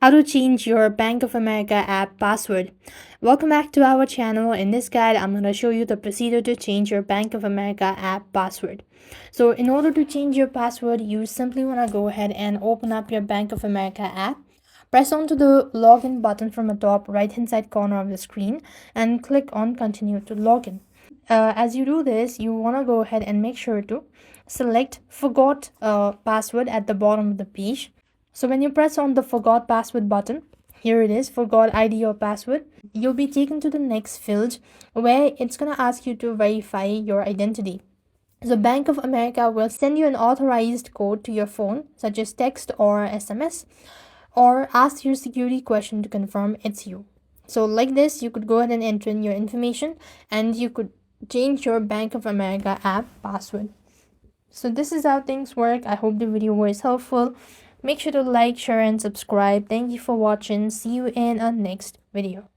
How to change your Bank of America app password. Welcome back to our channel. In this guide, I'm going to show you the procedure to change your Bank of America app password. So in order to change your password, you simply want to go ahead and open up your Bank of America app. Press onto the login button from the top right hand side corner of the screen and click on continue to login. As you do this, you want to go ahead and make sure to select forgot password at the bottom of the page. So when you press on the forgot password button, here it is, forgot ID or password, you'll be taken to the next field where it's going to ask you to verify your identity. So Bank of America will send you an authorized code to your phone, such as text or SMS, or ask your security question to confirm it's you. So like this, you could go ahead and enter in your information and you could change your Bank of America app password. So this is how things work. I hope the video was helpful. Make sure to like, share, and subscribe. Thank you for watching. See you in our next video.